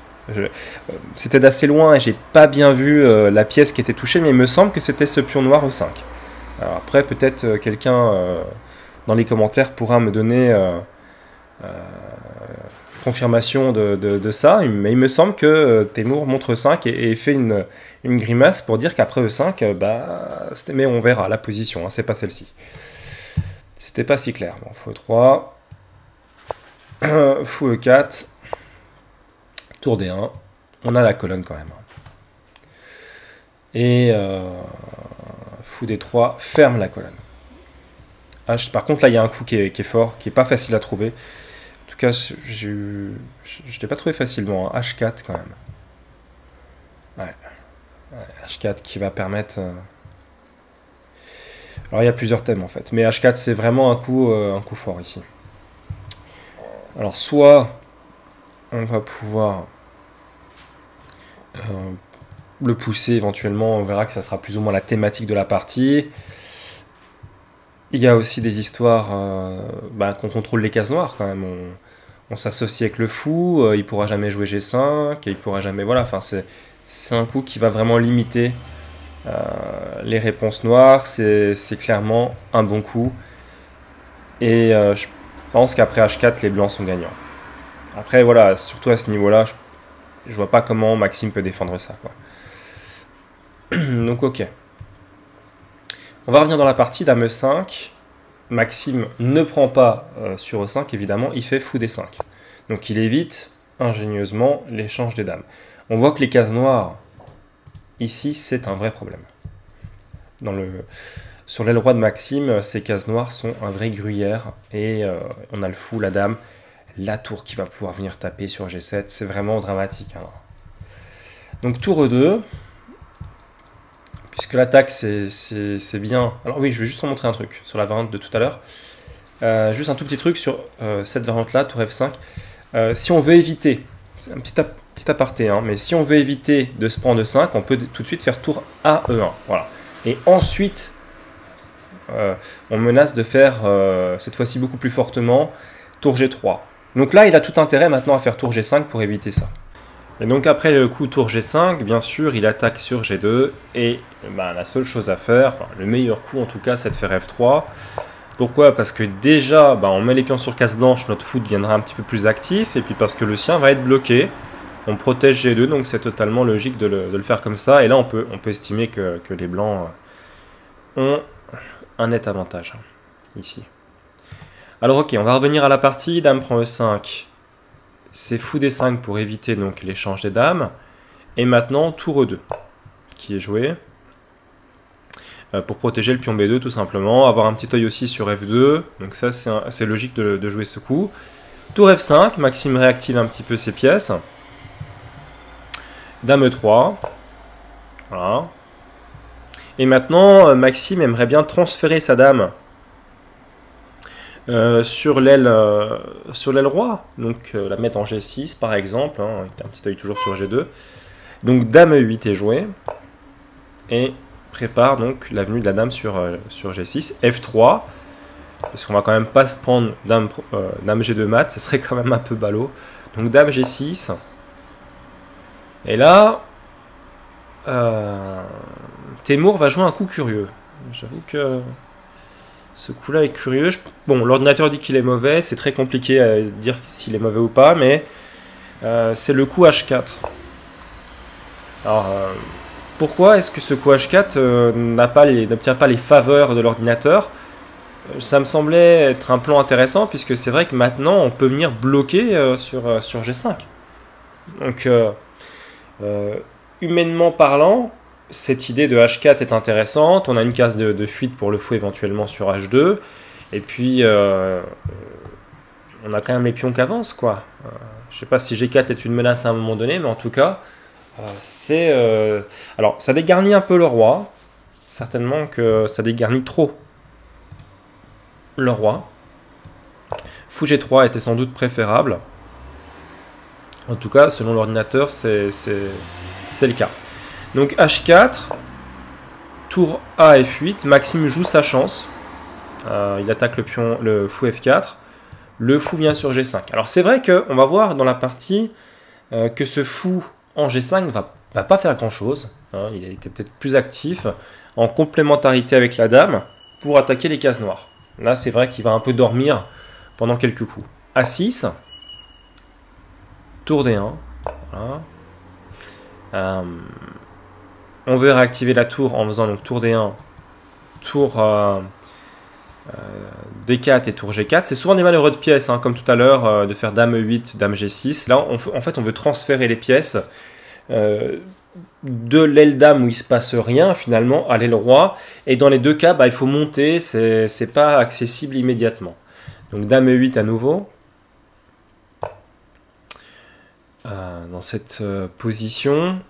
C'était d'assez loin et j'ai pas bien vu la pièce qui était touchée, mais il me semble que c'était ce pion noir E5. Alors après, peut-être quelqu'un dans les commentaires pourra me donner confirmation de ça, mais il me semble que Temur montre E5 et fait une grimace pour dire qu'après E5, mais on verra la position, hein, c'est pas celle-ci. C'était pas si clair. Bon, Fou E3, Fou E4, Tour D1, on a la colonne quand même. Et Fou D3 ferme la colonne. Par contre, là, il y a un coup qui est fort, qui est pas facile à trouver. En tout cas, je ne l'ai pas trouvé facilement. Hein. H4 quand même. Ouais. H4 qui va permettre... Alors, il y a plusieurs thèmes en fait. Mais H4, c'est vraiment un coup fort ici. Alors, soit on va pouvoir le pousser éventuellement. On verra que ça sera plus ou moins la thématique de la partie. Il y a aussi des histoires qu'on contrôle les cases noires quand même. On s'associe avec le fou, il pourra jamais jouer G5, il pourra jamais... Voilà, enfin c'est un coup qui va vraiment limiter les réponses noires. C'est clairement un bon coup. Et je pense qu'après H4, les blancs sont gagnants. Après, voilà, surtout à ce niveau-là, je vois pas comment Maxime peut défendre ça, quoi. Donc ok. On va revenir dans la partie, Dame E5. Maxime ne prend pas sur E5, évidemment, il fait Fou D5. Donc il évite ingénieusement l'échange des dames. On voit que les cases noires, ici, c'est un vrai problème. Sur l'aile droite de Maxime, ces cases noires sont un vrai gruyère. Et on a le fou, la dame, la tour qui va pouvoir venir taper sur G7. C'est vraiment dramatique. Hein. Donc tour E2. Puisque l'attaque, c'est bien... Alors oui, je vais juste vous montrer un truc sur la variante de tout à l'heure. Juste un tout petit truc sur cette variante-là, tour F5. Si on veut éviter, c'est un petit aparté, hein, mais si on veut éviter de se prendre E5, on peut tout de suite faire tour A-E1. Voilà. Et ensuite, on menace de faire, cette fois-ci beaucoup plus fortement, tour G3. Donc là, il a tout intérêt maintenant à faire tour G5 pour éviter ça. Et donc après le coup tour G5, bien sûr, il attaque sur G2. Et bah, la seule chose à faire, enfin, le meilleur coup en tout cas, c'est de faire F3. Pourquoi? Parce que déjà, bah, on met les pions sur case blanche, notre fou deviendra un petit peu plus actif. Et puis parce que le sien va être bloqué. On protège G2, donc c'est totalement logique de le faire comme ça. Et là, on peut estimer que les blancs ont un net avantage, ici. Alors ok, on va revenir à la partie. Dame prend E5. C'est fou D5 pour éviter donc l'échange des dames. Et maintenant, tour E2, qui est joué. Pour protéger le pion B2 tout simplement. Avoir un petit œil aussi sur F2. Donc ça, c'est logique de jouer ce coup. Tour F5, Maxime réactive un petit peu ses pièces. Dame E3. Voilà. Et maintenant, Maxime aimerait bien transférer sa dame sur l'aile roi. Donc la mettre en G6 par exemple. Hein, avec un petit œil toujours sur G2. Donc Dame E8 est jouée. Et prépare donc l'avenue de la dame sur G6. F3. Parce qu'on va quand même pas se prendre dame G2 mat. Ce serait quand même un peu ballot. Donc Dame G6. Et là, Temur va jouer un coup curieux. J'avoue que ce coup-là est curieux. Bon, l'ordinateur dit qu'il est mauvais. C'est très compliqué à dire s'il est mauvais ou pas. Mais c'est le coup H4. Alors, pourquoi est-ce que ce coup H4 n'obtient pas les faveurs de l'ordinateur? Ça me semblait être un plan intéressant. Puisque c'est vrai que maintenant, on peut venir bloquer sur G5. Donc... humainement parlant, cette idée de H4 est intéressante. On a une case de fuite pour le fou éventuellement sur H2. Et puis, on a quand même les pions qui avancent, quoi. Je sais pas si G4 est une menace à un moment donné, mais en tout cas, c'est... Alors, ça dégarnit un peu le roi. Certainement que ça dégarnit trop le roi. Fou G3 était sans doute préférable. En tout cas, selon l'ordinateur, c'est le cas. Donc H4, tour A F8, Maxime joue sa chance. Il attaque le fou F4. Le fou vient sur G5. Alors c'est vrai qu'on va voir dans la partie que ce fou en G5 ne va pas faire grand-chose. Hein, il a été peut-être plus actif en complémentarité avec la dame pour attaquer les cases noires. Là, c'est vrai qu'il va un peu dormir pendant quelques coups. A6. Tour D1. Voilà. On veut réactiver la tour en faisant donc tour D1, tour D4 et tour G4. C'est souvent des malheureux de pièces, hein, comme tout à l'heure, de faire Dame E8, Dame G6. Là, en fait, on veut transférer les pièces de l'aile Dame où il ne se passe rien, finalement, à l'aile Roi. Et dans les deux cas, bah, il faut monter, c'est pas accessible immédiatement. Donc Dame E8 à nouveau. Dans cette position,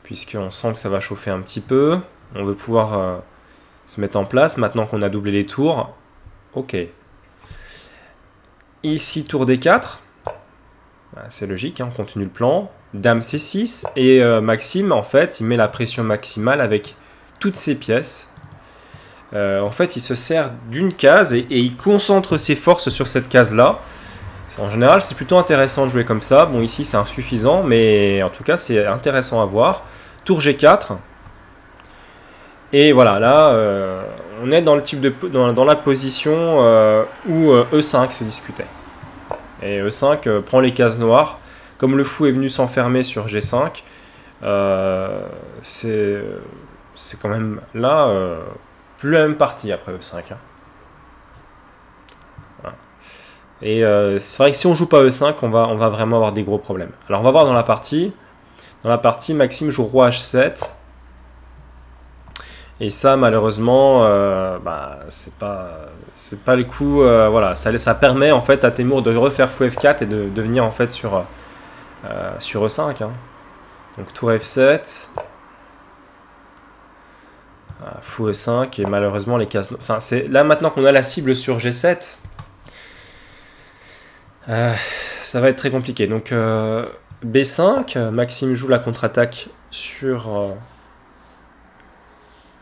puisqu'on sent que ça va chauffer un petit peu, on veut pouvoir se mettre en place maintenant qu'on a doublé les tours. Ok. Ici, tour D4, c'est logique, hein, on continue le plan. Dame C6, et Maxime, en fait, il met la pression maximale avec toutes ses pièces. En fait, il se sert d'une case et il concentre ses forces sur cette case-là. En général, c'est plutôt intéressant de jouer comme ça. Bon, ici, c'est insuffisant, mais en tout cas, c'est intéressant à voir. Tour G4. Et voilà, là, on est dans le type dans la position où E5 se discutait. Et E5 prend les cases noires. Comme le fou est venu s'enfermer sur G5, c'est quand même là plus la même partie après E5. Hein. Et c'est vrai que si on joue pas E5, on va vraiment avoir des gros problèmes. Alors on va voir dans la partie. Dans la partie, Maxime joue roi H7. Et ça, malheureusement, bah, c'est pas le coup. Voilà, ça permet en fait à Temur de refaire fou F4 et de venir en fait sur E5. Hein. Donc tour F7. Voilà, fou E5 et malheureusement les cases. Enfin, c'est là maintenant qu'on a la cible sur G7. Ça va être très compliqué. Donc B5, Maxime joue la contre-attaque sur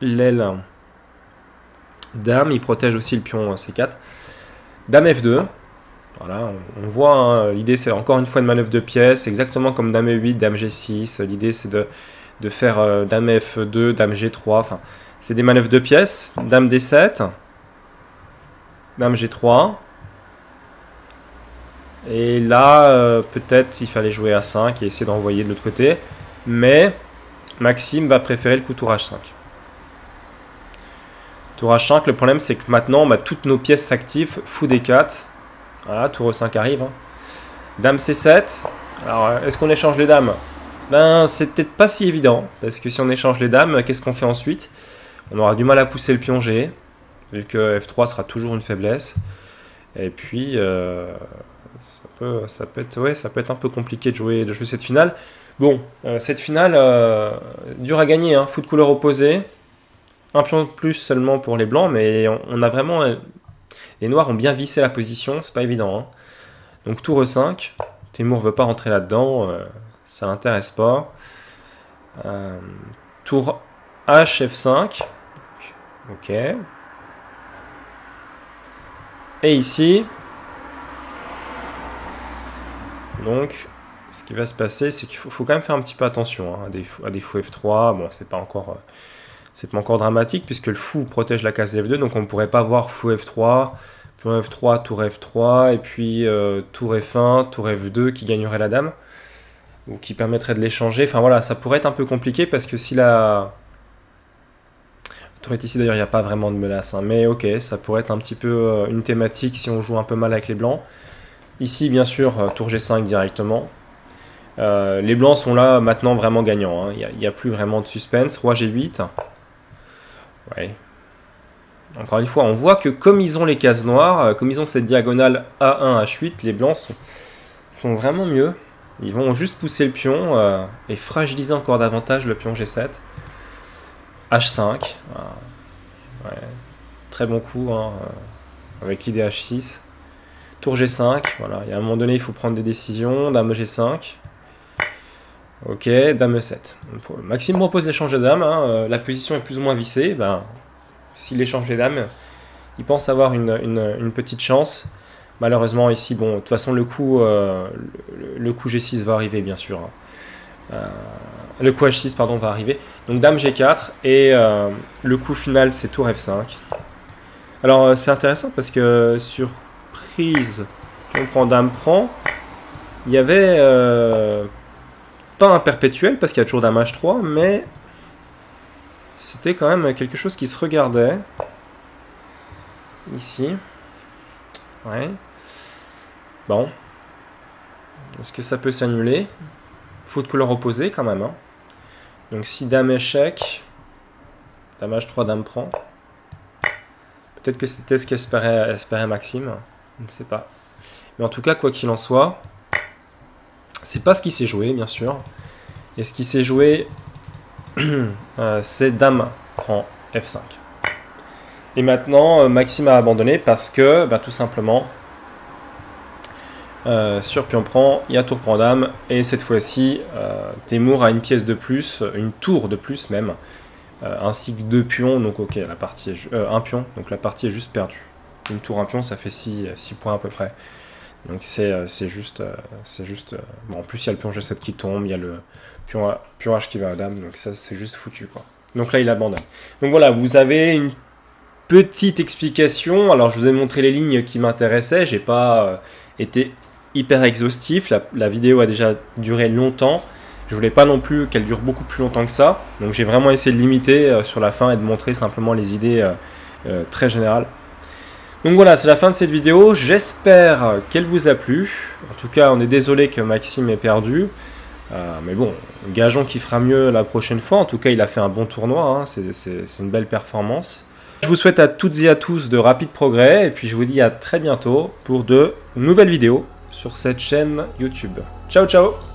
l'aile Dame. Il protège aussi le pion C4. Dame F2. Voilà, on voit, hein, l'idée c'est encore une fois une manœuvre de pièces, exactement comme dame E8, dame G6. L'idée c'est de faire dame F2, dame G3, enfin, c'est des manœuvres de pièces. Dame D7, dame G3. Et là, peut-être il fallait jouer A5 et essayer d'envoyer de l'autre côté. Mais Maxime va préférer le coup tour H5. Tour H5, le problème c'est que maintenant, bah, toutes nos pièces s'activent. Fou D4. Voilà, tour E5 arrive. Hein. Dame C7. Alors, est-ce qu'on échange les dames? Ben, c'est peut-être pas si évident. Parce que si on échange les dames, qu'est-ce qu'on fait ensuite? On aura du mal à pousser le pion G. Vu que F3 sera toujours une faiblesse. Et puis, ça peut être un peu compliqué de jouer cette finale. Bon, cette finale, dure à gagner. Hein. Fou de couleur opposée. Un pion de plus seulement pour les blancs. Mais on a vraiment... Les noirs ont bien vissé la position. C'est pas évident. Hein. Donc tour E5. Temur veut pas rentrer là-dedans. Ça l'intéresse pas. Tour H, F5. Ok. Et ici, donc, ce qui va se passer, c'est qu'il faut quand même faire un petit peu attention hein, à des fous F3. Bon, c'est pas encore dramatique, puisque le fou protège la case F2, donc on ne pourrait pas voir fou F3, pion F3, tour F3, et puis tour F1, tour F2 qui gagnerait la dame, ou qui permettrait de l'échanger. Enfin voilà, ça pourrait être un peu compliqué, parce que si la... Ici d'ailleurs il n'y a pas vraiment de menace, hein, mais ok, ça pourrait être un petit peu une thématique si on joue un peu mal avec les blancs. Ici bien sûr, tour G5 directement. Les blancs sont là maintenant vraiment gagnants, hein. Il n'y a plus vraiment de suspense. Roi G8. Ouais. Encore une fois, on voit que comme ils ont les cases noires, comme ils ont cette diagonale A1, H8, les blancs sont vraiment mieux. Ils vont juste pousser le pion et fragiliser encore davantage le pion G7. H5, ouais. Très bon coup hein, avec l'idée H6. Tour G5, voilà. Il y a un moment donné, il faut prendre des décisions. Dame G5. Ok, Dame E7. Maxime propose l'échange de dames. Hein, la position est plus ou moins vissée. Ben, s'il échange les dames, il pense avoir une petite chance. Malheureusement, ici, bon, de toute façon, le coup G6 va arriver, bien sûr. Hein. Le coup H6 pardon, va arriver. Donc Dame G4 et le coup final c'est tour F5. Alors c'est intéressant parce que sur prise, on prend Dame prend, il y avait pas un perpétuel parce qu'il y a toujours Dame H3, mais c'était quand même quelque chose qui se regardait. Ici. Ouais. Bon. Est-ce que ça peut s'annuler? Faut de couleur opposée quand même. Hein. Donc si dame échec, dame H3, dame prend. Peut-être que c'était ce qu'espérait Maxime. Je ne sais pas. Mais en tout cas, quoi qu'il en soit, c'est pas ce qui s'est joué, bien sûr. Et ce qui s'est joué, c'est dame prend F5. Et maintenant, Maxime a abandonné parce que, bah, tout simplement, sur pion prend, il y a tour prend dame, et cette fois-ci, Temur a une pièce de plus, une tour de plus même, ainsi que 2 pions, donc ok, la partie est un pion, donc la partie est juste perdue. Une tour, un pion, ça fait 6 points à peu près. Donc c'est juste... bon, en plus, il y a le pion G7 qui tombe, il y a le pion H qui va à dame, donc ça, c'est juste foutu, quoi. Donc là, il abandonne. Donc voilà, vous avez une petite explication. Alors, je vous ai montré les lignes qui m'intéressaient, j'ai pas été hyper exhaustif, la vidéo a déjà duré longtemps, je voulais pas non plus qu'elle dure beaucoup plus longtemps que ça, donc j'ai vraiment essayé de limiter sur la fin et de montrer simplement les idées très générales. Donc voilà, c'est la fin de cette vidéo, j'espère qu'elle vous a plu. En tout cas, on est désolé que Maxime ait perdu, mais bon, gageons qu'il fera mieux la prochaine fois. En tout cas, il a fait un bon tournoi, hein. C'est une belle performance. Je vous souhaite à toutes et à tous de rapides progrès, et puis je vous dis à très bientôt pour de nouvelles vidéos sur cette chaîne YouTube. Ciao ciao!